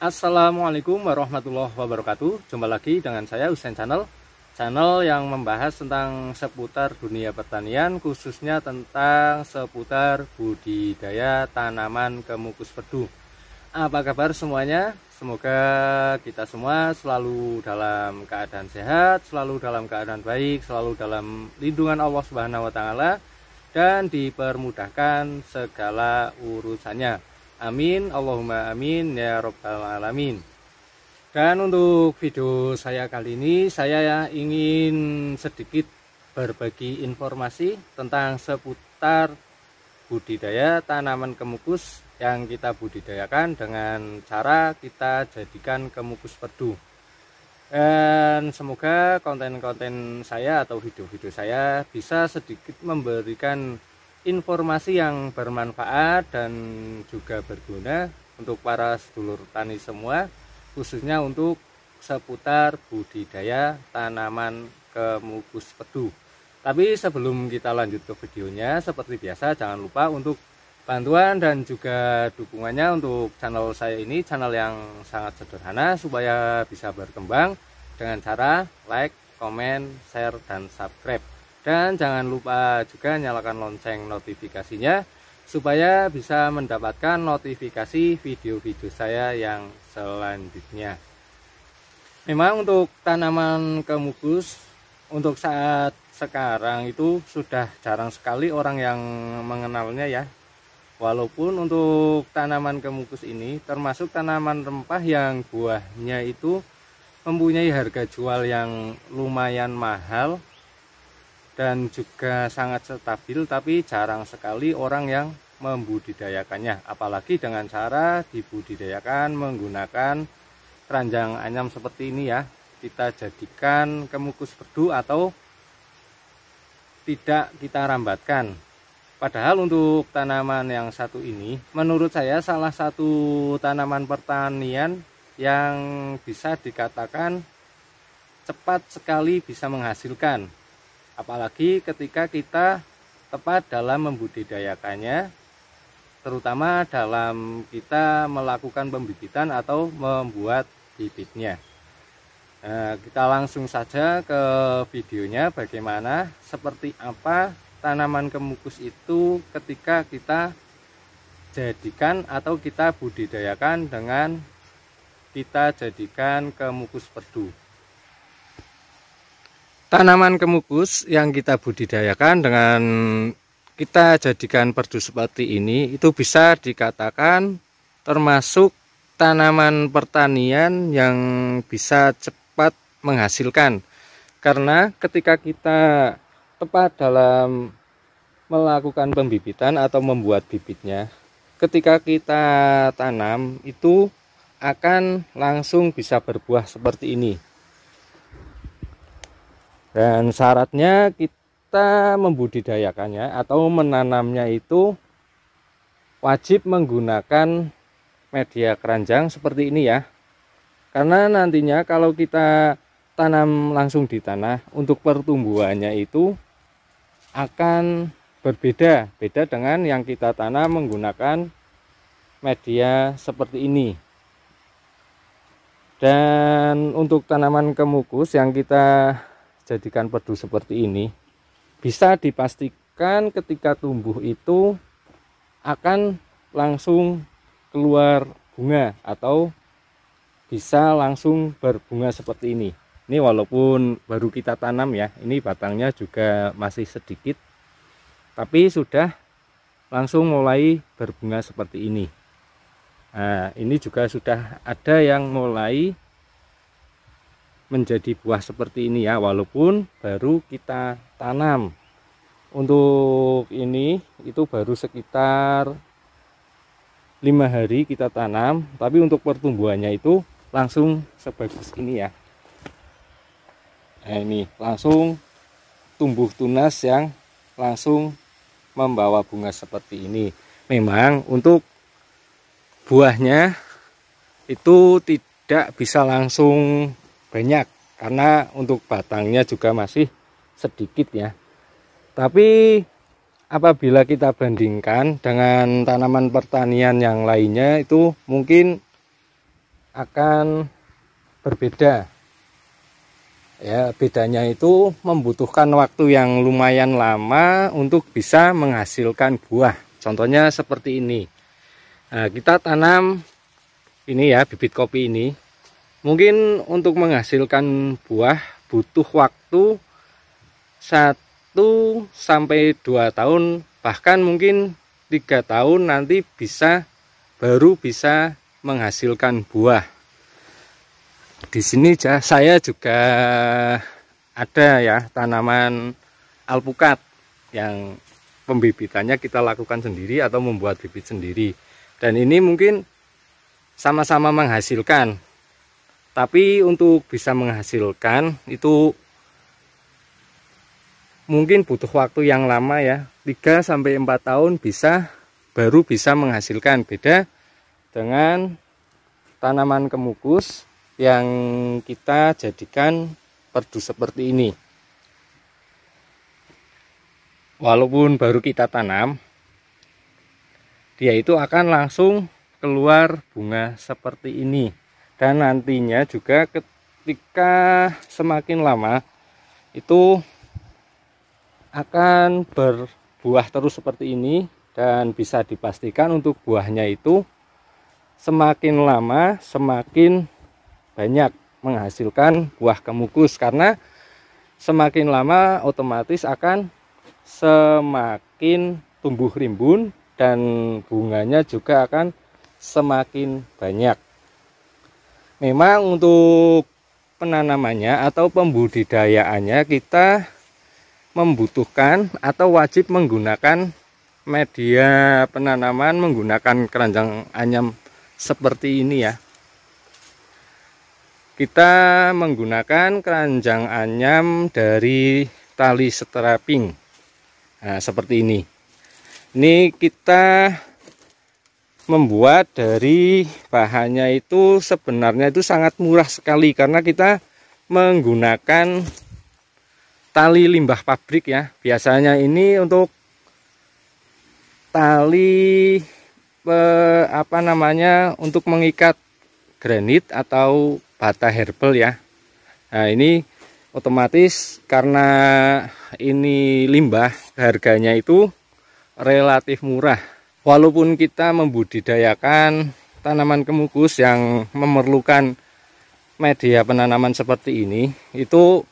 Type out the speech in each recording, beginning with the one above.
Assalamualaikum warahmatullahi wabarakatuh. Jumpa lagi dengan saya Husain Channel yang membahas tentang seputar dunia pertanian, khususnya tentang seputar budidaya tanaman kemukus pedu. Apa kabar semuanya? Semoga kita semua selalu dalam keadaan sehat, selalu dalam keadaan baik, selalu dalam lindungan Allah Subhanahu wa taala dan dipermudahkan segala urusannya. Amin, Allahumma amin ya rabbal alamin. Dan untuk video saya kali ini, saya ingin sedikit berbagi informasi tentang seputar budidaya tanaman kemukus yang kita budidayakan dengan cara kita jadikan kemukus pedu. Dan semoga konten-konten saya atau video-video saya bisa sedikit memberikan informasi yang bermanfaat dan juga berguna untuk para sedulur tani semua, khususnya untuk seputar budidaya tanaman kemukus pedu. Tapi sebelum kita lanjut ke videonya, seperti biasa jangan lupa untuk bantuan dan juga dukungannya untuk channel saya ini, channel yang sangat sederhana supaya bisa berkembang dengan cara like, komen, share, dan subscribe. Dan jangan lupa juga nyalakan lonceng notifikasinya supaya bisa mendapatkan notifikasi video-video saya yang selanjutnya. Memang untuk tanaman kemukus untuk saat sekarang itu sudah jarang sekali orang yang mengenalnya ya. Walaupun untuk tanaman kemukus ini termasuk tanaman rempah yang buahnya itu mempunyai harga jual yang lumayan mahal dan juga sangat stabil, tapi jarang sekali orang yang membudidayakannya, apalagi dengan cara dibudidayakan menggunakan keranjang anyam seperti ini ya. Kita jadikan kemukus pedu atau tidak kita rambatkan. Padahal untuk tanaman yang satu ini menurut saya salah satu tanaman pertanian yang bisa dikatakan cepat sekali bisa menghasilkan, apalagi ketika kita tepat dalam membudidayakannya, terutama dalam kita melakukan pembibitan atau membuat bibitnya. Nah, kita langsung saja ke videonya, bagaimana seperti apa tanaman kemukus itu ketika kita jadikan atau kita budidayakan dengan kita jadikan kemukus pedu. Tanaman kemukus yang kita budidayakan dengan kita jadikan perdu seperti ini itu bisa dikatakan termasuk tanaman pertanian yang bisa cepat menghasilkan, karena ketika kita tepat dalam melakukan pembibitan atau membuat bibitnya, ketika kita tanam itu akan langsung bisa berbuah seperti ini. Dan syaratnya kita membudidayakannya atau menanamnya itu wajib menggunakan media keranjang seperti ini ya. Karena nantinya kalau kita tanam langsung di tanah, untuk pertumbuhannya itu akan beda dengan yang kita tanam menggunakan media seperti ini. Dan untuk tanaman kemukus yang kita jadikan pedu seperti ini, bisa dipastikan ketika tumbuh itu akan langsung keluar bunga atau bisa langsung berbunga seperti ini. Ini walaupun baru kita tanam ya, ini batangnya juga masih sedikit, tapi sudah langsung mulai berbunga seperti ini. Nah, ini juga sudah ada yang mulai menjadi buah seperti ini ya, walaupun baru kita tanam. Untuk ini itu baru sekitar 5 hari kita tanam, tapi untuk pertumbuhannya itu langsung sebagus ini ya. Nah, ini langsung tumbuh tunas yang langsung membawa bunga seperti ini. Memang untuk buahnya itu tidak bisa langsung banyak karena untuk batangnya juga masih sedikit ya. Tapi apabila kita bandingkan dengan tanaman pertanian yang lainnya, itu mungkin akan berbeda. Ya, bedanya itu membutuhkan waktu yang lumayan lama untuk bisa menghasilkan buah. Contohnya seperti ini. Nah, kita tanam ini ya, bibit kopi ini. Mungkin untuk menghasilkan buah butuh waktu 1 sampai 2 tahun, bahkan mungkin 3 tahun nanti baru bisa menghasilkan buah. Di sini saya juga ada ya tanaman alpukat yang pembibitannya kita lakukan sendiri atau membuat bibit sendiri. Dan ini mungkin sama-sama menghasilkan. Tapi untuk bisa menghasilkan itu mungkin butuh waktu yang lama ya. 3 sampai 4 tahun baru bisa menghasilkan. Beda dengan tanaman kemukus yang kita jadikan perdu seperti ini. Walaupun baru kita tanam, dia itu akan langsung keluar bunga seperti ini. Dan nantinya juga ketika semakin lama itu akan berbuah terus seperti ini. Dan bisa dipastikan untuk buahnya itu semakin lama semakin banyak menghasilkan buah kemukus, karena semakin lama otomatis akan semakin tumbuh rimbun dan bunganya juga akan semakin banyak. Memang untuk penanamannya atau pembudidayaannya kita membutuhkan atau wajib menggunakan media penanaman menggunakan keranjang anyam seperti ini ya. Kita menggunakan keranjang anyam dari tali strapping. Nah, seperti ini. Ini kita membuat dari bahannya itu sebenarnya itu sangat murah sekali, karena kita menggunakan tali limbah pabrik ya. Biasanya ini untuk tali untuk mengikat granit atau bata herbal ya. Nah, ini otomatis karena ini limbah, harganya itu relatif murah. Walaupun kita membudidayakan tanaman kemukus yang memerlukan media penanaman seperti ini, itu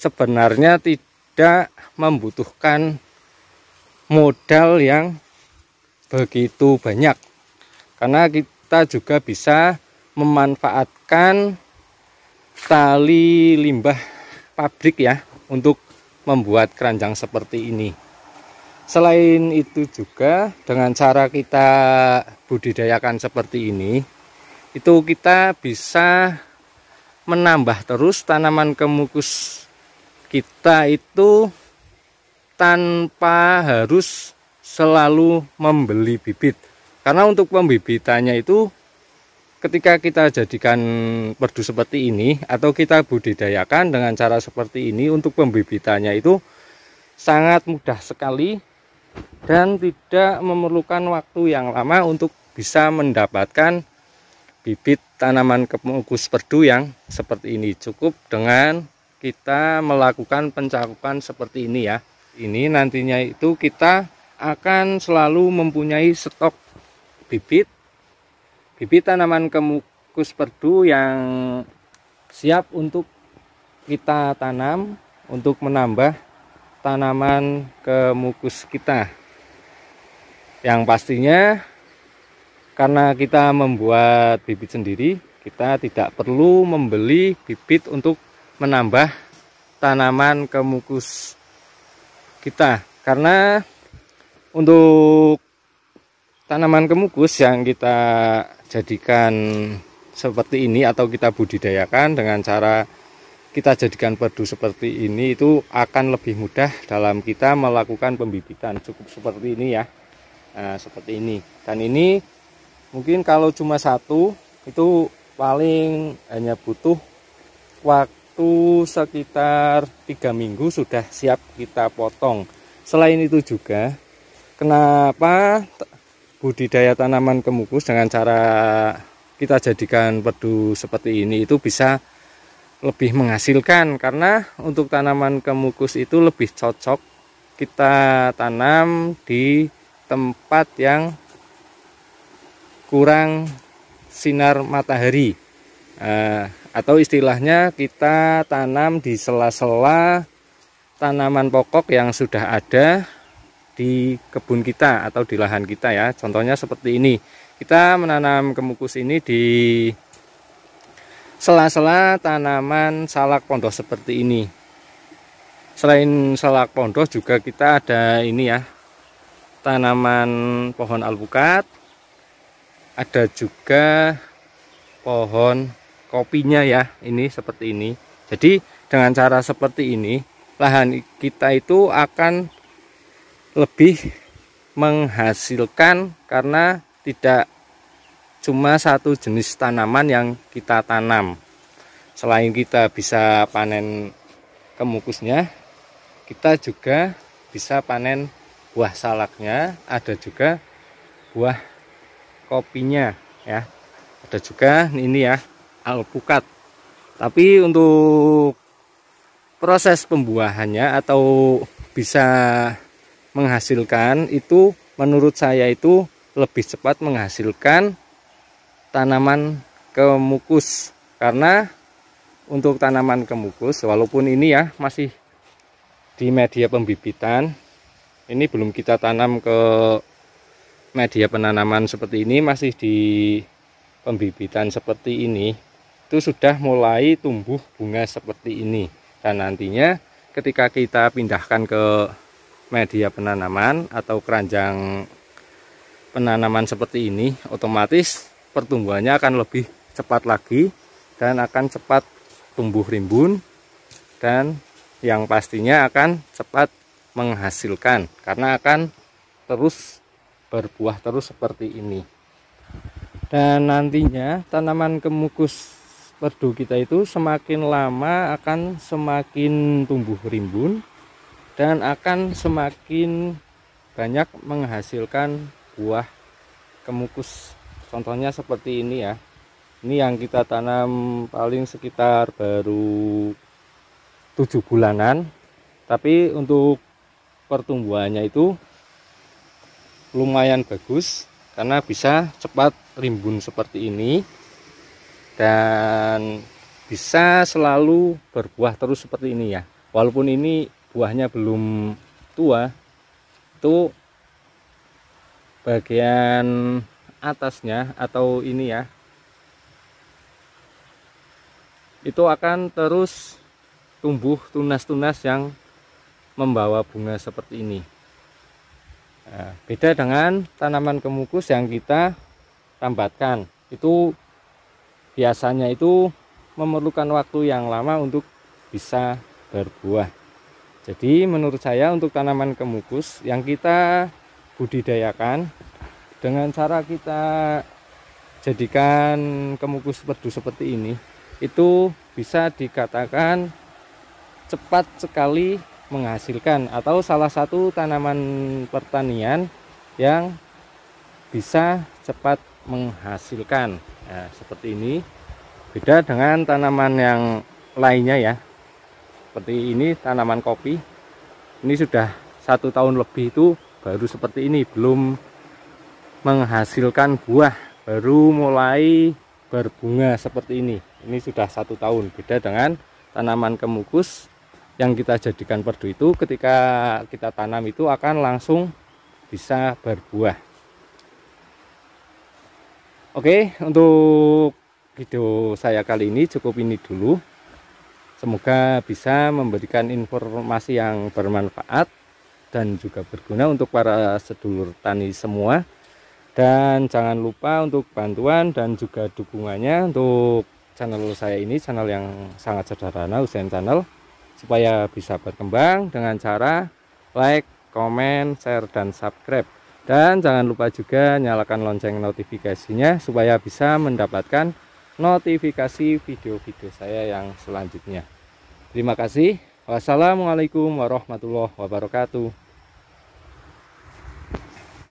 sebenarnya tidak membutuhkan modal yang begitu banyak, karena kita juga bisa memanfaatkan tali limbah pabrik ya untuk membuat keranjang seperti ini. Selain itu juga dengan cara kita budidayakan seperti ini, itu kita bisa menambah terus tanaman kemukus kita itu tanpa harus selalu membeli bibit. Karena untuk pembibitannya itu ketika kita jadikan perdu seperti ini atau kita budidayakan dengan cara seperti ini, untuk pembibitannya itu sangat mudah sekali dan tidak memerlukan waktu yang lama untuk bisa mendapatkan bibit tanaman kemukus perdu yang seperti ini. Cukup dengan kita melakukan pencakupan seperti ini ya. Ini nantinya itu kita akan selalu mempunyai stok bibit tanaman kemukus perdu yang siap untuk kita tanam untuk menambah tanaman kemukus kita. Yang pastinya karena kita membuat bibit sendiri, kita tidak perlu membeli bibit untuk menambah tanaman kemukus kita. Karena untuk tanaman kemukus yang kita jadikan seperti ini atau kita budidayakan dengan cara kita jadikan perdu seperti ini, itu akan lebih mudah dalam kita melakukan pembibitan. Cukup seperti ini ya. Nah, seperti ini. Dan ini mungkin kalau cuma satu itu paling hanya butuh waktu sekitar 3 minggu sudah siap kita potong. Selain itu juga, kenapa budidaya tanaman kemukus dengan cara kita jadikan pedu seperti ini itu bisa lebih menghasilkan, karena untuk tanaman kemukus itu lebih cocok kita tanam di tempat yang kurang sinar matahari, atau istilahnya kita tanam di sela-sela tanaman pokok yang sudah ada di kebun kita atau di lahan kita ya. Contohnya seperti ini, kita menanam kemukus ini di sela-sela tanaman salak pondoh seperti ini. Selain salak pondoh juga kita ada ini ya, tanaman pohon alpukat, ada juga pohon kopinya ya, ini seperti ini. Jadi dengan cara seperti ini lahan kita itu akan lebih menghasilkan, karena tidak cuma satu jenis tanaman yang kita tanam. Selain kita bisa panen kemukusnya, kita juga bisa panen buah salaknya, ada juga buah kopinya ya. Ada juga ini ya, alpukat. Tapi untuk proses pembuahannya atau bisa menghasilkan itu, menurut saya itu lebih cepat menghasilkan tanaman kemukus. Karena untuk tanaman kemukus, walaupun ini ya masih di media pembibitan, ini belum kita tanam ke media penanaman seperti ini, masih di pembibitan seperti ini, itu sudah mulai tumbuh bunga seperti ini. Dan nantinya ketika kita pindahkan ke media penanaman atau keranjang penanaman seperti ini, otomatis pertumbuhannya akan lebih cepat lagi dan akan cepat tumbuh rimbun, dan yang pastinya akan cepat menghasilkan karena akan terus berbuah terus seperti ini. Dan nantinya tanaman kemukus perdu kita itu semakin lama akan semakin tumbuh rimbun dan akan semakin banyak menghasilkan buah kemukus. Contohnya seperti ini ya. Ini yang kita tanam paling sekitar baru 7 bulanan. Tapi untuk pertumbuhannya itu lumayan bagus, karena bisa cepat rimbun seperti ini. Dan bisa selalu berbuah terus seperti ini ya. Walaupun ini buahnya belum tua, itu bagian atasnya atau ini ya, itu akan terus tumbuh tunas-tunas yang membawa bunga seperti ini. Nah, beda dengan tanaman kemukus yang kita tambatkan, itu biasanya itu memerlukan waktu yang lama untuk bisa berbuah. Jadi menurut saya untuk tanaman kemukus yang kita budidayakan dengan cara kita jadikan kemukus perdu seperti ini, itu bisa dikatakan cepat sekali menghasilkan, atau salah satu tanaman pertanian yang bisa cepat menghasilkan. Nah, seperti ini. Beda dengan tanaman yang lainnya ya, seperti ini tanaman kopi, ini sudah 1 tahun lebih itu baru seperti ini, belum menghasilkan buah, baru mulai berbunga seperti ini. Ini sudah 1 tahun. Beda dengan tanaman kemukus yang kita jadikan perdu itu, ketika kita tanam itu akan langsung bisa berbuah. Oke, untuk video saya kali ini cukup ini dulu. Semoga bisa memberikan informasi yang bermanfaat dan juga berguna untuk para sedulur tani semua. Dan jangan lupa untuk bantuan dan juga dukungannya untuk channel saya ini, channel yang sangat sederhana, Usen Channel, supaya bisa berkembang dengan cara like, komen, share, dan subscribe. Dan jangan lupa juga nyalakan lonceng notifikasinya supaya bisa mendapatkan notifikasi video-video saya yang selanjutnya. Terima kasih. Wassalamualaikum warahmatullahi wabarakatuh.